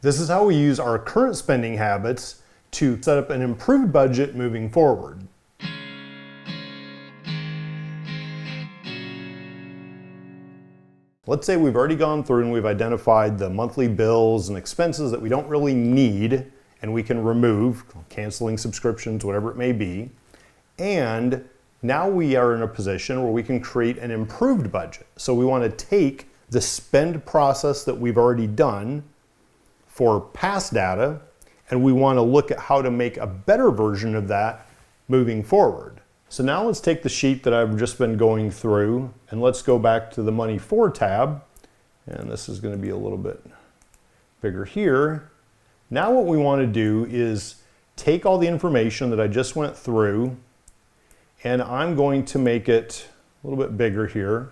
This is how we use our current spending habits to set up an improved budget moving forward. Let's say we've already gone through and we've identified the monthly bills and expenses that we don't really need and we can remove, canceling subscriptions, whatever it may be. And now we are in a position where we can create an improved budget. So we want to take the spend process that we've already done for past data, and we want to look at how to make a better version of that moving forward. So now let's take the sheet that I've just been going through and let's go back to the Money For tab. And this is going to be a little bit bigger here. Now what we want to do is take all the information that I just went through, and I'm going to make it a little bit bigger here.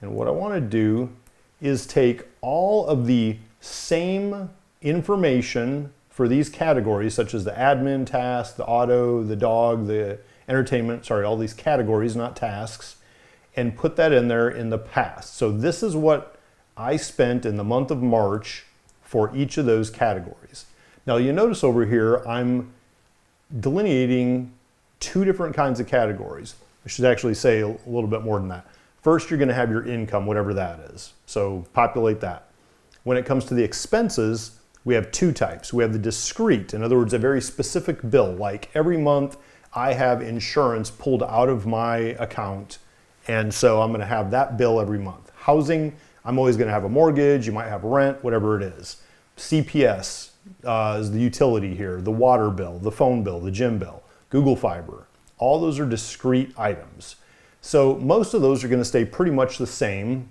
And what I want to do is take all of the same information for these categories, such as the admin, task, the auto, the dog, the entertainment, all these categories, not tasks, and put that in there in the past. So this is what I spent in the month of March for each of those categories. Now you notice over here, I'm delineating two different kinds of categories. I should actually say a little bit more than that. First, you're going to have your income, whatever that is. So populate that. When it comes to the expenses, we have two types. We have the discrete, in other words, a very specific bill, like every month I have insurance pulled out of my account, and so I'm going to have that bill every month. Housing, I'm always going to have a mortgage, you might have rent, whatever it is. CPS is the utility here, the water bill, the phone bill, the gym bill, Google Fiber. All those are discrete items. So most of those are going to stay pretty much the same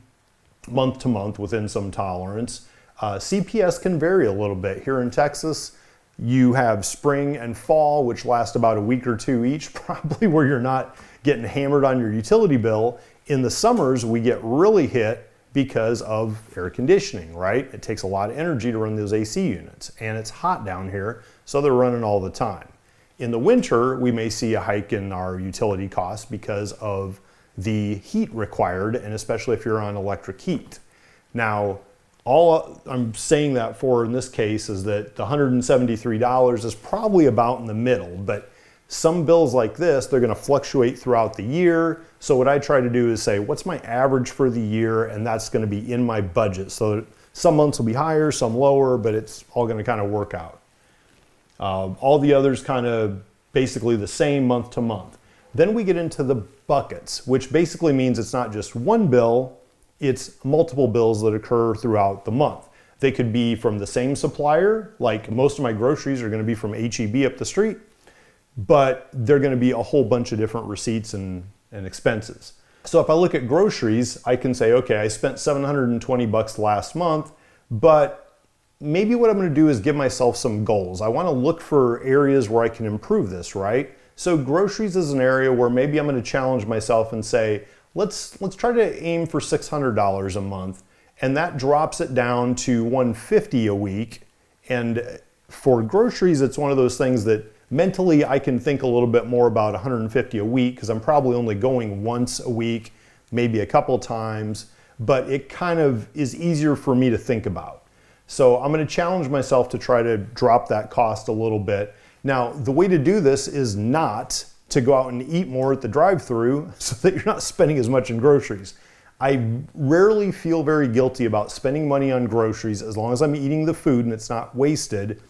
month to month within some tolerance. CPS can vary a little bit. Here in Texas, you have spring and fall, which last about a week or two each, probably where you're not getting hammered on your utility bill. In the summers, we get really hit because of air conditioning, right? It takes a lot of energy to run those AC units, and it's hot down here, so they're running all the time. In the winter, we may see a hike in our utility costs because of the heat required, and especially if you're on electric heat. Now, all I'm saying that for in this case is that the $173 is probably about in the middle, but some bills like this, they're going to fluctuate throughout the year. So what I try to do is say, what's my average for the year? And that's going to be in my budget. So some months will be higher, some lower, but it's all going to kind of work out. All the others kind of basically the same month to month. Then we get into the buckets, which basically means it's not just one bill, it's multiple bills that occur throughout the month. They could be from the same supplier, like most of my groceries are going to be from HEB up the street, but they're going to be a whole bunch of different receipts and expenses. So if I look at groceries, I can say, okay, I spent $720 last month, but maybe what I'm going to do is give myself some goals. I want to look for areas where I can improve this, right? So groceries is an area where maybe I'm going to challenge myself and say, let's try to aim for $600 a month, and that drops it down to $150 a week. And for groceries, it's one of those things that mentally I can think a little bit more about $150 a week because I'm probably only going once a week, maybe a couple times, but it kind of is easier for me to think about. So I'm going to challenge myself to try to drop that cost a little bit. Now, the way to do this is not to go out and eat more at the drive-thru so that you're not spending as much in groceries. I rarely feel very guilty about spending money on groceries as long as I'm eating the food and it's not wasted,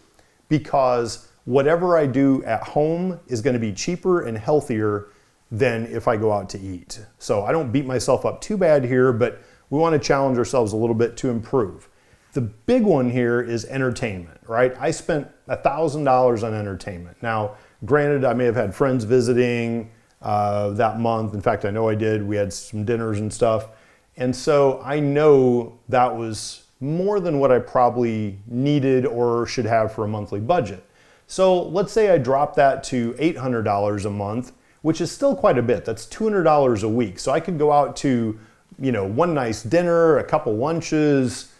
because whatever I do at home is going to be cheaper and healthier than if I go out to eat. So I don't beat myself up too bad here, but we want to challenge ourselves a little bit to improve. The big one here is entertainment, right? I spent $1,000 on entertainment. Now, granted, I may have had friends visiting that month. In fact, I know I did. We had some dinners and stuff. And so I know that was more than what I probably needed or should have for a monthly budget. So let's say I drop that to $800 a month, which is still quite a bit. That's $200 a week. So I could go out to, one nice dinner, a couple lunches,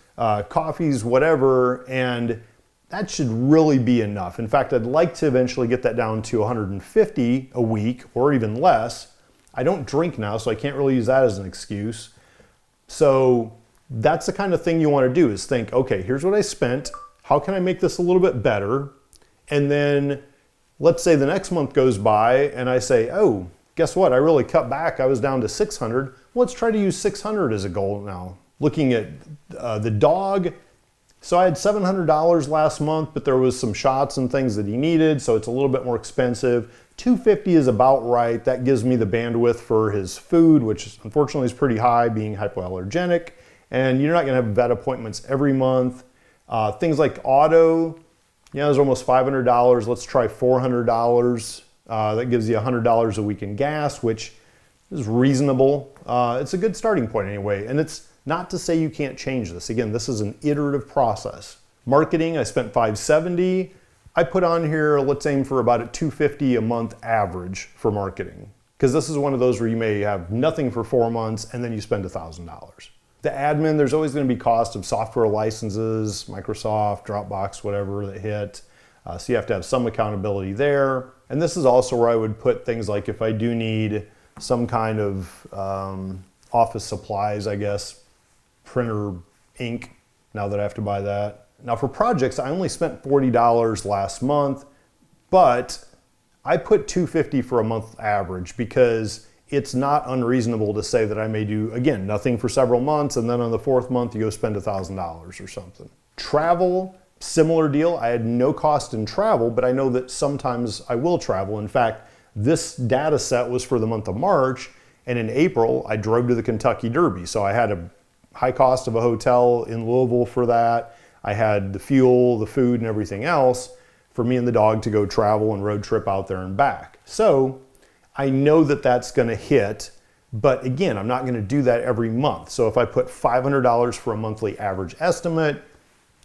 coffees, whatever, and that should really be enough. In fact, I'd like to eventually get that down to $150 a week or even less. I don't drink now, so I can't really use that as an excuse. So that's the kind of thing you want to do, is think, okay, here's what I spent. how can I make this a little bit better? And then let's say the next month goes by and I say, oh, guess what? I really cut back. I was down to 600. Let's try to use 600 as a goal now. Looking at the dog. So I had $700 last month, but there was some shots and things that he needed, so it's a little bit more expensive. $250 is about right. That gives me the bandwidth for his food, which unfortunately is pretty high, being hypoallergenic. And you're not gonna have vet appointments every month. Things like auto, yeah, there's almost $500. Let's try $400. That gives you $100 a week in gas, which is reasonable. It's a good starting point anyway. And it's not to say you can't change this. Again, this is an iterative process. Marketing, I spent $570. I put on here, let's aim for about a $250 a month average for marketing. Because this is one of those where you may have nothing for 4 months and then you spend $1,000. The admin, there's always going to be cost of software licenses, Microsoft, Dropbox, whatever that hit. So you have to have some accountability there. And this is also where I would put things like if I do need some kind of office supplies, I guess, printer, ink, now that I have to buy that. Now for projects, I only spent $40 last month, but I put $250 for a month average because it's not unreasonable to say that I may do, again, nothing for several months, and then on the 4th month, you go spend $1,000 or something. Travel, similar deal. I had no cost in travel, but I know that sometimes I will travel. In fact, this data set was for the month of March, and in April, I drove to the Kentucky Derby. So I had a high cost of a hotel in Louisville for that. I had the fuel, the food, and everything else for me and the dog to go travel and road trip out there and back. So I know that that's gonna hit, but again, I'm not gonna do that every month. So if I put $500 for a monthly average estimate,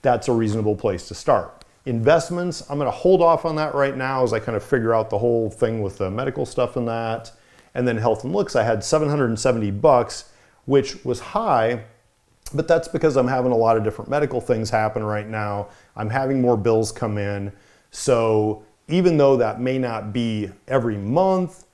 that's a reasonable place to start. Investments, I'm gonna hold off on that right now as I kind of figure out the whole thing with the medical stuff and that. And then health and looks, I had $770, which was high, but that's because I'm having a lot of different medical things happen right now. I'm having more bills come in. So even though that may not be every month,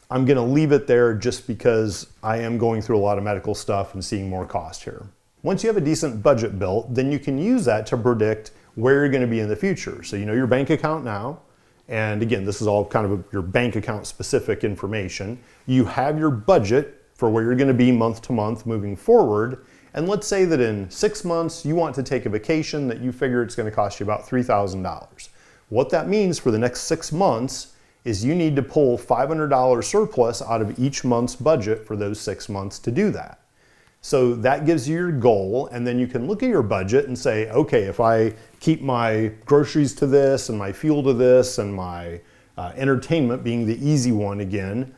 I'm gonna leave it there just because I am going through a lot of medical stuff and seeing more cost here. Once you have a decent budget built, then you can use that to predict where you're gonna be in the future. So you know your bank account now, and again, this is all kind of your bank account specific information. You have your budget for where you're gonna be month to month moving forward. And let's say that in 6 months, you want to take a vacation that you figure it's gonna cost you about $3,000. What that means for the next 6 months is you need to pull $500 surplus out of each month's budget for those 6 months to do that. So that gives you your goal, and then you can look at your budget and say, okay, if I keep my groceries to this and my fuel to this and my entertainment being the easy one again,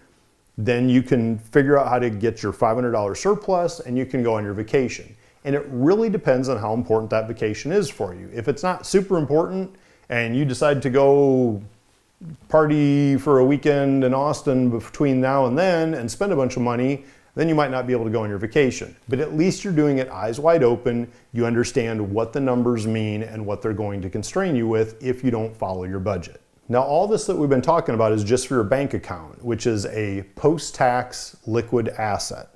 then you can figure out how to get your $500 surplus and you can go on your vacation. And it really depends on how important that vacation is for you. If it's not super important and you decide to go party for a weekend in Austin between now and then and spend a bunch of money, then you might not be able to go on your vacation. But at least you're doing it eyes wide open. You understand what the numbers mean and what they're going to constrain you with if you don't follow your budget. Now, all this that we've been talking about is just for your bank account, which is a post-tax liquid asset.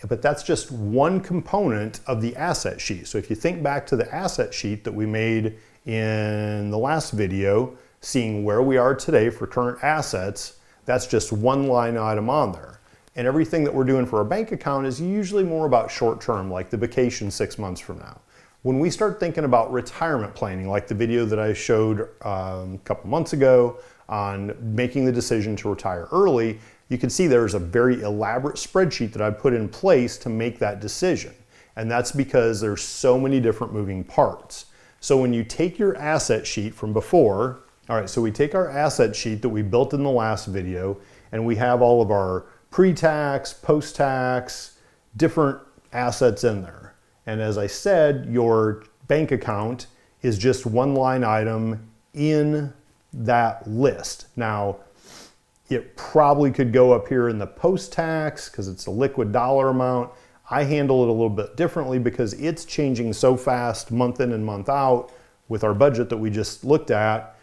But that's just one component of the asset sheet. So if you think back to the asset sheet that we made in the last video, seeing where we are today for current assets, that's just one line item on there. And everything that we're doing for our bank account is usually more about short term, like the vacation 6 months from now. When we start thinking about retirement planning, like the video that I showed a couple months ago on making the decision to retire early, you can see there's a very elaborate spreadsheet that I put in place to make that decision. And that's because there's so many different moving parts. So when you take your asset sheet from before, all right, so we take our asset sheet that we built in the last video, and we have all of our pre-tax, post-tax, different assets in there. And as I said, your bank account is just one line item in that list. Now, it probably could go up here in the post-tax because it's a liquid dollar amount. I handle it a little bit differently because it's changing so fast month in and month out with our budget that we just looked at.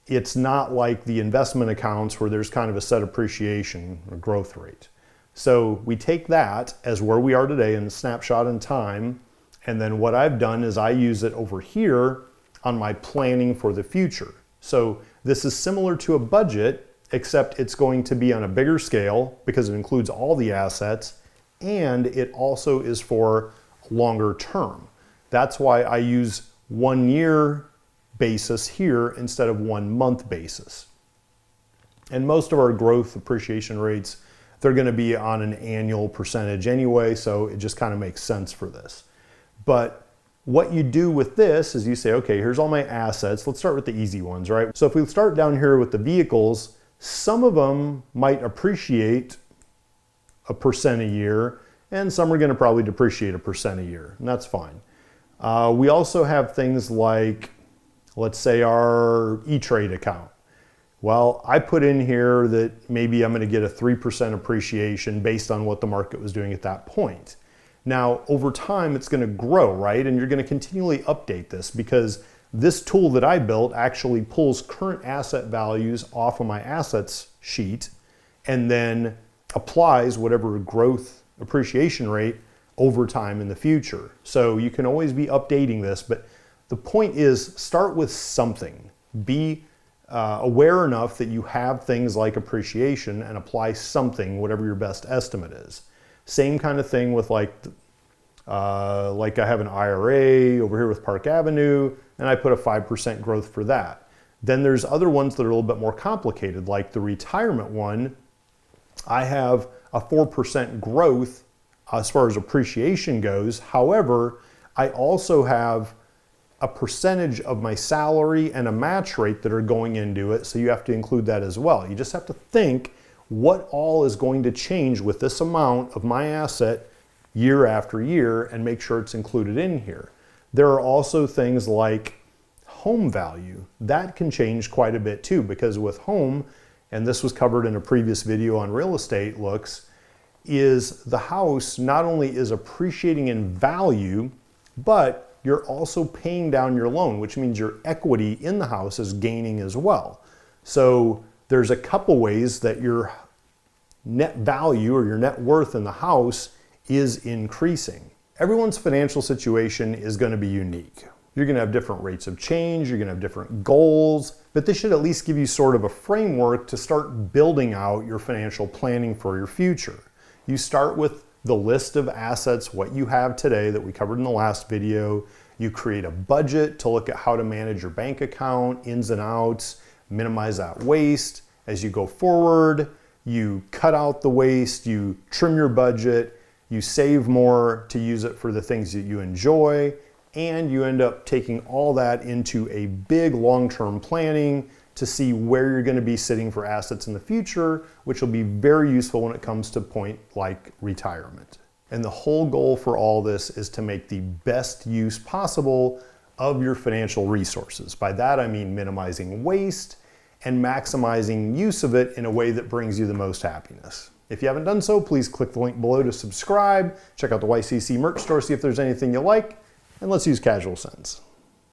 It's not like the investment accounts where there's kind of a set appreciation or growth rate. So we take that as where we are today in a snapshot in time. And then what I've done is I use it over here on my planning for the future. So this is similar to a budget, except it's going to be on a bigger scale because it includes all the assets, and it also is for longer term. That's why I use 1 year basis here instead of 1 month basis. And most of our growth appreciation rates, they're going to be on an annual percentage anyway, so it just kind of makes sense for this. But what you do with this is you say, okay, here's all my assets. Let's start with the easy ones, right? So if we start down here with the vehicles, some of them might appreciate 1% a year, and some are going to probably depreciate 1% a year, and that's fine. We also have things like, let's say, our E-Trade account. Well, I put in here that maybe I'm going to get a 3% appreciation based on what the market was doing at that point. Now, over time, it's going to grow, right? And you're going to continually update this because this tool that I built actually pulls current asset values off of my assets sheet and then applies whatever growth appreciation rate over time in the future. So you can always be updating this, but the point is start with something. Be aware enough that you have things like appreciation and apply something, whatever your best estimate is. Same kind of thing with like I have an IRA over here with Park Avenue, and I put a 5% growth for that. Then there's other ones that are a little bit more complicated, like the retirement one. I have a 4% growth as far as appreciation goes. However, I also have a percentage of my salary and a match rate that are going into it, so you have to include that as well. You just have to think what all is going to change with this amount of my asset year after year and make sure it's included in here. There are also things like home value. That can change quite a bit too, because with home, and this was covered in a previous video on real estate looks, is the house not only is appreciating in value, but you're also paying down your loan, which means your equity in the house is gaining as well. So there's a couple ways that your net value or your net worth in the house is increasing. Everyone's financial situation is going to be unique. You're going to have different rates of change, you're going to have different goals, but this should at least give you sort of a framework to start building out your financial planning for your future. You start with the list of assets, what you have today that we covered in the last video. You create a budget to look at how to manage your bank account, ins and outs, minimize that waste. As you go forward, you cut out the waste, you trim your budget, you save more to use it for the things that you enjoy, and you end up taking all that into a big long-term planning to see where you're going to be sitting for assets in the future, which will be very useful when it comes to a point like retirement. And the whole goal for all this is to make the best use possible of your financial resources. By that I mean minimizing waste and maximizing use of it in a way that brings you the most happiness. If you haven't done so, please click the link below to subscribe, check out the YCC merch store, see if there's anything you like, and let's use casual sense.